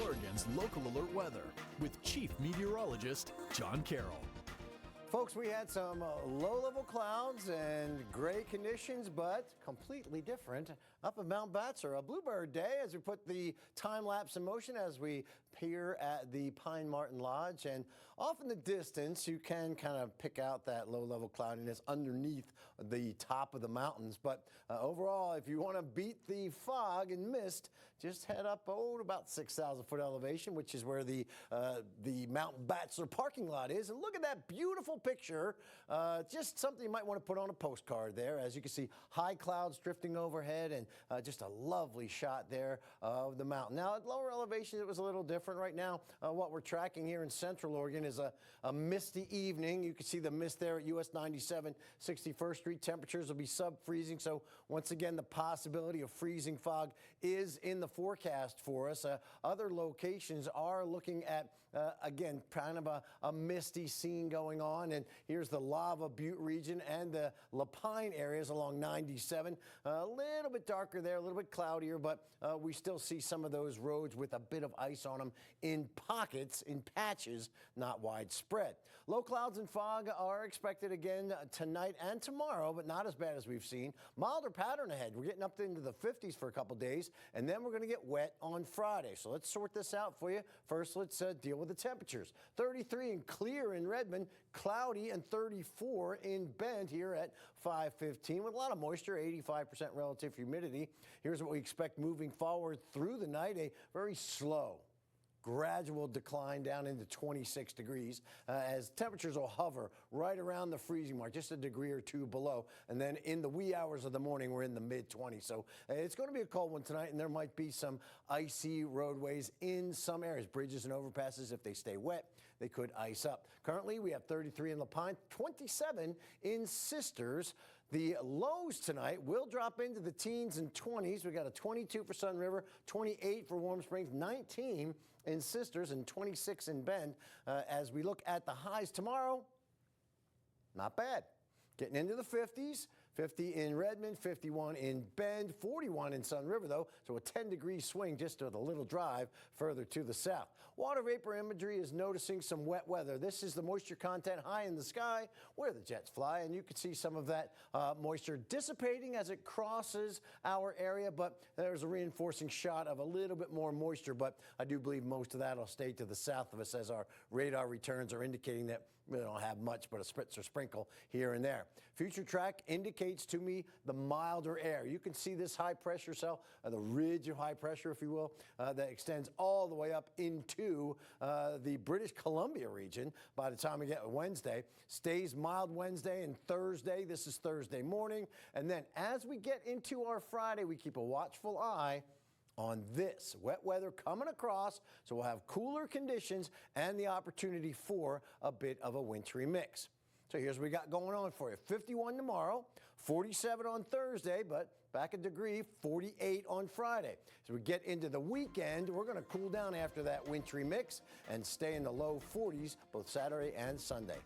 Oregon's local alert weather with Chief Meteorologist John Carroll. Folks, we had some low-level clouds and gray conditions, but completely different up at Mount Bachelor. A bluebird day as we put the time-lapse in motion as we peer at the Pine Marten Lodge. And off in the distance, you can kind of pick out that low-level cloudiness underneath the top of the mountains. But overall, if you want to beat the fog and mist, just head up to about 6,000-foot elevation, which is where the Mount Bachelor parking lot is. And look at that beautiful picture, just something you might want to put on a postcard there. As you can see, high clouds drifting overhead and just a lovely shot there of the mountain. Now, at lower elevations, it was a little different. Right now, what we're tracking here in Central Oregon is a misty evening. You can see the mist there at US 97, 61st Street. Temperatures will be sub-freezing, so once again, the possibility of freezing fog is in the forecast for us. Other locations are looking at, again, kind of a misty scene going on. And here's the Lava Butte region and the La Pine areas along 97. A little bit darker there, a little bit cloudier, but we still see some of those roads with a bit of ice on them in pockets, in patches, not widespread. Low clouds and fog are expected again tonight and tomorrow, but not as bad as we've seen. Milder pattern ahead. We're getting up into the 50s for a couple days, and then we're going to get wet on Friday. So let's sort this out for you. First, let's deal with the temperatures. 33 and clear in Redmond, cloudy and 34 in Bend here at 5:15 with a lot of moisture, 85% relative humidity. Here's what we expect moving forward through the night, a very slow gradual decline down into 26 degrees as temperatures will hover right around the freezing mark, just a degree or two below. And then in the wee hours of the morning, we're in the mid-20s. So it's going to be a cold one tonight, and there might be some icy roadways in some areas. Bridges and overpasses, if they stay wet, they could ice up. Currently, we have 33 in La Pine, 27 in Sisters. The lows tonight will drop into the teens and 20s. We got a 22 for Sun River, 28 for Warm Springs, 19 in Sisters, and 26 in Bend. As we look at the highs tomorrow, not bad. Getting into the 50s, 50 in Redmond, 51 in Bend, 41 in Sun River, though, so a 10-degree swing just with a little drive further to the south. Water vapor imagery is noticing some wet weather. This is the moisture content high in the sky where the jets fly, and you can see some of that moisture dissipating as it crosses our area, but there's a reinforcing shot of a little bit more moisture, but I do believe most of that will stay to the south of us as our radar returns are indicating that we don't have much but a spritz or sprinkle here and there. Future track indicates to me the milder air. You can see this high pressure cell, the ridge of high pressure, if you will, that extends all the way up into the British Columbia region by the time we get Wednesday. Stays mild Wednesday and Thursday. This is Thursday morning. And then as we get into our Friday, we keep a watchful eye on this wet weather coming across, so we'll have cooler conditions and the opportunity for a bit of a wintry mix. So here's what we got going on for you. 51 tomorrow, 47 on Thursday, but back a degree, 48 on Friday. As we get into the weekend, we're going to cool down after that wintry mix and stay in the low 40s both Saturday and Sunday.